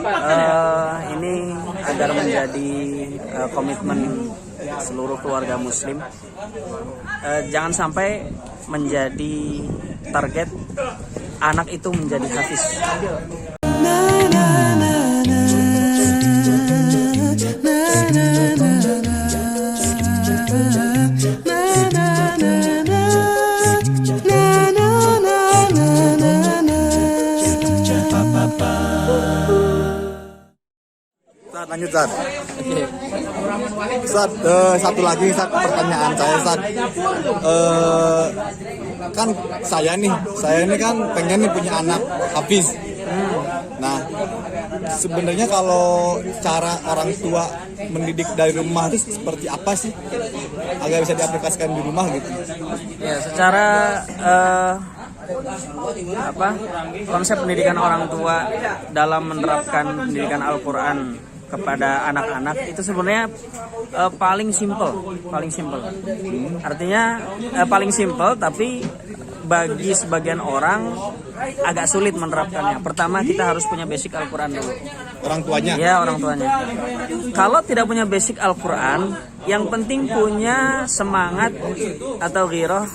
Ini agar menjadi komitmen seluruh keluarga muslim, jangan sampai menjadi target anak itu menjadi hafiz. Lanjut, Ustaz. Ustaz, satu lagi Ustaz, pertanyaan saya, Ustaz. Kan saya ini kan pengen nih punya anak hafiz. Nah, sebenarnya kalau cara orang tua mendidik dari rumah itu seperti apa sih? Agar bisa diaplikasikan di rumah gitu. Ya, secara konsep pendidikan orang tua dalam menerapkan pendidikan Al-Quran kepada anak-anak itu sebenarnya paling simple. Artinya paling simple, tapi bagi sebagian orang agak sulit menerapkannya. Pertama, kita harus punya basic Al-Quran dulu. Orang tuanya? Ya, orang tuanya. Kalau tidak punya basic Al-Quran, yang penting punya semangat atau ghirah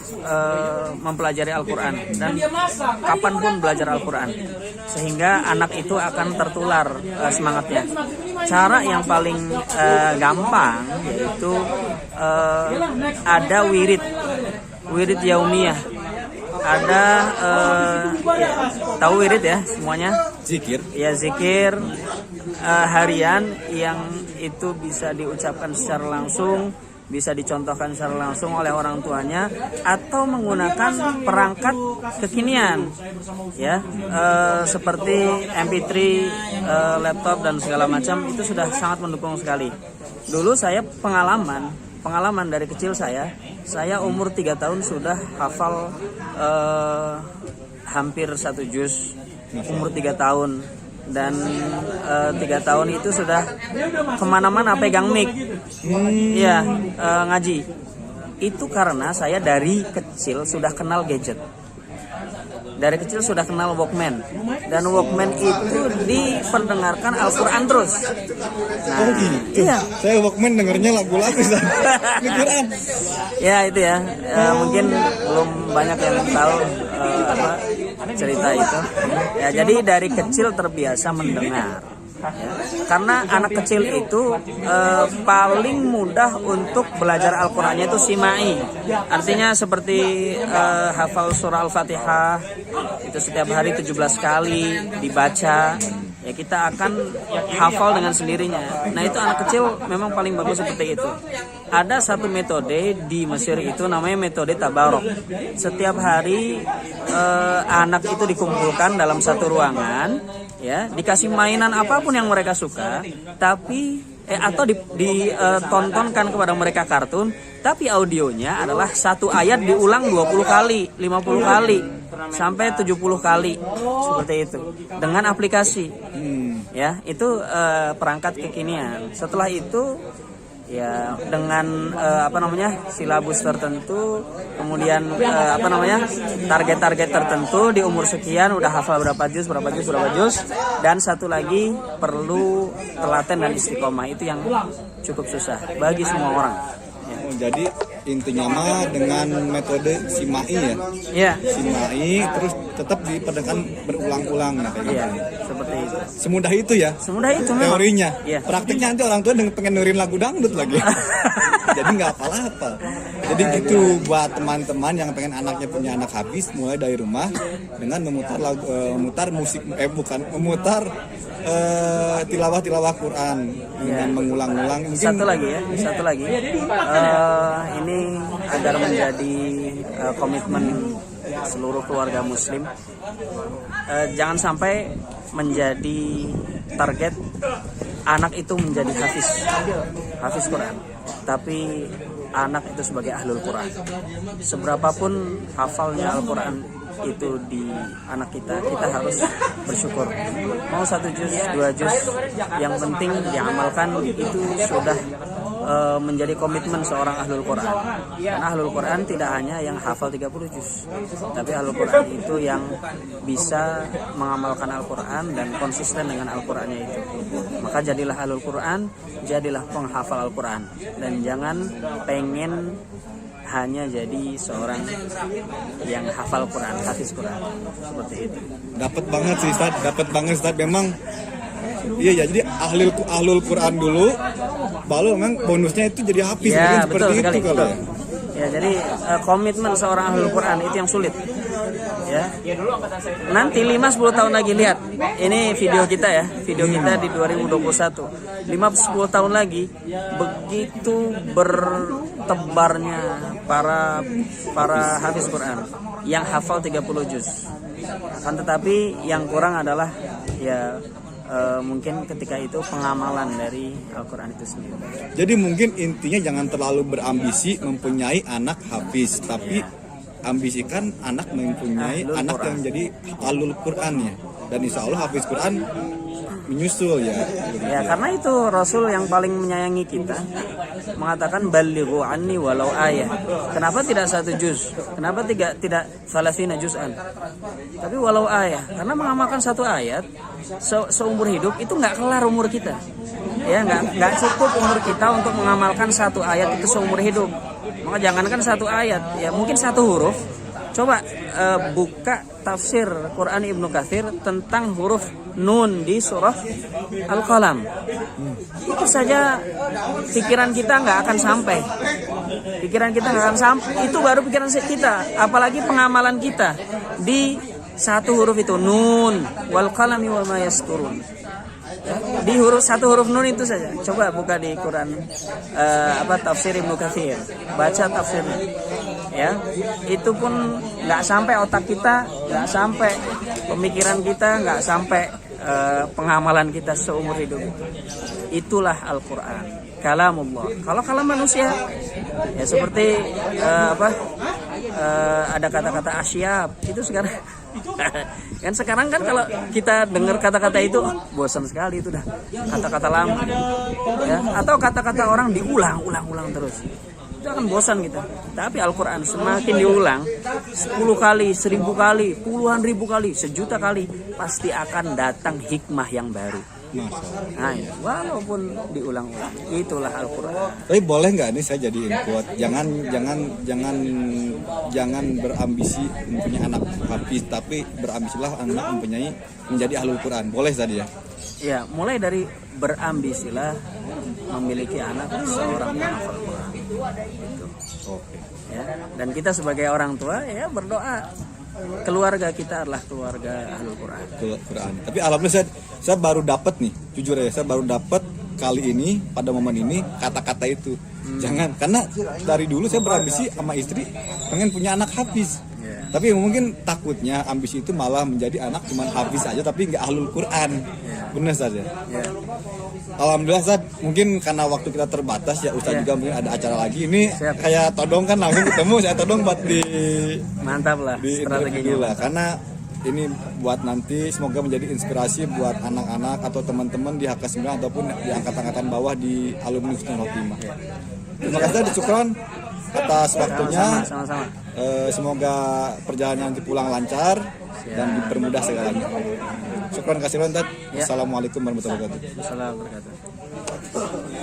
mempelajari Al-Quran dan kapanpun belajar Al-Quran, sehingga anak itu akan tertular semangatnya. Cara yang paling gampang yaitu ada wirid yaumiyah. Ada tahu wirid ya semuanya? Zikir. Ya, zikir harian yang itu bisa diucapkan secara langsung, bisa dicontohkan secara langsung oleh orang tuanya, atau menggunakan perangkat kekinian ya, seperti MP3, laptop dan segala macam. Itu sudah sangat mendukung sekali. Dulu saya pengalaman dari kecil, saya umur 3 tahun sudah hafal hampir 1 juz, umur 3 tahun. Dan 3 tahun itu sudah kemana-mana pegang mic, ya, ngaji. Itu karena saya dari kecil sudah kenal gadget. Dari kecil sudah kenal Walkman. Dan Walkman itu diperdengarkan Al-Quran terus. Nah, iya. Saya Walkman dengernya lagu-lagu Al-Quran. Ya, itu ya. Mungkin belum banyak yang tahu cerita itu. Ya, jadi dari kecil terbiasa mendengar. Ya. Karena anak kecil itu paling mudah untuk belajar Al-Qurannya itu simai. Artinya seperti hafal surah Al-Fatihah itu setiap hari 17 kali dibaca, ya kita akan hafal dengan sendirinya. Nah, itu anak kecil memang paling bagus seperti itu. Ada satu metode di Mesir itu namanya metode tabarok. Setiap hari anak itu dikumpulkan dalam satu ruangan, ya, dikasih mainan apapun yang mereka suka, tapi atau ditontonkan kepada mereka kartun, tapi audionya adalah satu ayat diulang 20 kali, 50 kali, sampai 70 kali, seperti itu, dengan aplikasi. Ya, itu perangkat kekinian. Setelah itu, ya, dengan silabus tertentu, kemudian target-target tertentu di umur sekian udah hafal berapa juz, dan satu lagi perlu telaten dan istiqomah. Itu yang cukup susah bagi semua orang. Ya. Jadi intinya mah dengan metode simai ya. Iya. Simai terus tetap diperdengarkan berulang-ulang, nah kayak gitu. Iya, seperti itu. Semudah itu ya. Semudah itu memang. Teorinya. Iya. Praktiknya nanti orang tua pengen dengerin lagu dangdut lagi. Jadi nggak apa-apa. Jadi gitu buat teman-teman yang pengen anaknya punya anak hafiz, mulai dari rumah dengan memutar tilawah Quran dengan mengulang-ulang. Mungkin satu lagi. Ini agar menjadi komitmen seluruh keluarga muslim, jangan sampai menjadi target anak itu menjadi hafiz Quran, tapi anak itu sebagai ahlul Quran. Seberapapun hafalnya Al-Quran itu di anak kita harus bersyukur. Mau 1 juz, 2 juz, yang penting diamalkan, itu sudah menjadi komitmen seorang ahlul Quran. Karena ahlul Quran tidak hanya yang hafal 30 juz, tapi ahlul Quran itu yang bisa mengamalkan Al-Quran dan konsisten dengan Al-Qurannya itu. Maka jadilah ahlul Quran, jadilah penghafal Al-Quran, dan jangan pengen hanya jadi seorang yang hafal Quran, hafiz Quran, seperti itu. Dapat banget sih Ustaz, dapat banget Ustaz. Memang iya ya, jadi ahlul Quran dulu, baru memang bonusnya itu jadi hafiz, Ya, mungkin betul seperti sekali. itu kalau ya. Ya, jadi komitmen seorang ahlul Quran itu yang sulit. Ya. Nanti 5-10 tahun lagi lihat. Ini video kita ya, video kita di 2021. 5-10 tahun lagi begitu bertebarnya para hafiz Quran yang hafal 30 juz. Akan tetapi yang kurang adalah ya mungkin ketika itu pengamalan dari Al-Quran itu sendiri. Jadi mungkin intinya jangan terlalu berambisi mempunyai anak hafiz, tapi ambisikan anak mempunyai Ahlul anak Quran. yang jadi ahlul Qurannya. Dan insya Allah hafiz Quran menyusul ya. Ya, karena itu Rasul yang paling menyayangi kita mengatakan balighu anni walau ayah. Kenapa tidak 1 juz? Kenapa tidak salasina juz'an? Tapi walau ayah, karena mengamalkan 1 ayat seumur hidup itu nggak kelar umur kita. Ya, nggak cukup umur kita untuk mengamalkan 1 ayat itu seumur hidup. Maka jangankan 1 ayat, ya mungkin 1 huruf. Coba buka tafsir Quran Ibnu Katsir tentang huruf nun di surah Al-Qalam. Itu saja pikiran kita nggak akan sampai. Pikiran kita nggak akan sampai. Itu baru pikiran kita. Apalagi pengamalan kita di 1 huruf itu, nun wal qalami wa ma yasturun. Di 1 huruf nun itu saja. Coba buka di Quran tafsir Ibnu Katsir, baca tafsirnya. Ya, itu pun nggak sampai otak kita, nggak sampai pemikiran kita, nggak sampai pengamalan kita seumur hidup. Itulah Al-Quran, kalamullah. Kalau kalam manusia, ya seperti ada kata-kata asyab itu sekarang. Kan sekarang kan kalau kita dengar kata-kata itu bosan sekali, itu dah kata-kata lama, ya, atau kata-kata orang diulang-ulang terus, itu akan bosan kita. Tapi Al-Quran semakin diulang 10 kali, 1000 kali, puluhan ribu kali, 1.000.000 kali, pasti akan datang hikmah yang baru. Nah, walaupun diulang-ulang, itulah Al-Quran. Tapi boleh nggak nih saya jadi input? Jangan berambisi mempunyai anak hafiz, tapi berambisilah anak menjadi ahlul Quran. Boleh tadi ya? Ya, mulai dari berambisilah memiliki anak seorang penghafal Quran. Itu. Oke. Ya, dan kita sebagai orang tua ya berdoa. Keluarga kita adalah keluarga ahlul Quran. Quran. Tapi alhamdulillah saya baru dapat nih, jujur ya, saya baru dapat kali ini pada momen ini kata-kata itu. Jangan, karena dari dulu saya berambisi sama istri pengen punya anak hafiz. Yeah. Tapi mungkin takutnya ambisi itu malah menjadi anak cuma hafiz aja tapi nggak ahlul Quran. Yeah. Benar saja. Yeah. Alhamdulillah Ustaz, mungkin karena waktu kita terbatas ya Ustaz juga mungkin ada acara lagi. Ini Siap. kayak todong kan langsung ketemu, saya todong buat Mantap lah di strateginya. interview lah. Karena ini buat nanti semoga menjadi inspirasi buat anak-anak atau teman-teman di HK9 ataupun di angkatan-angkatan bawah di alumni Husnul Khotimah. Terima kasih Ustaz, syukron atas waktunya. Sama-sama. Semoga perjalanan nanti pulang lancar dan dipermudah segalanya. Syukron kasih Ustaz. Ya. Assalamualaikum warahmatullahi wabarakatuh. Assalamualaikum warahmatullahi wabarakatuh.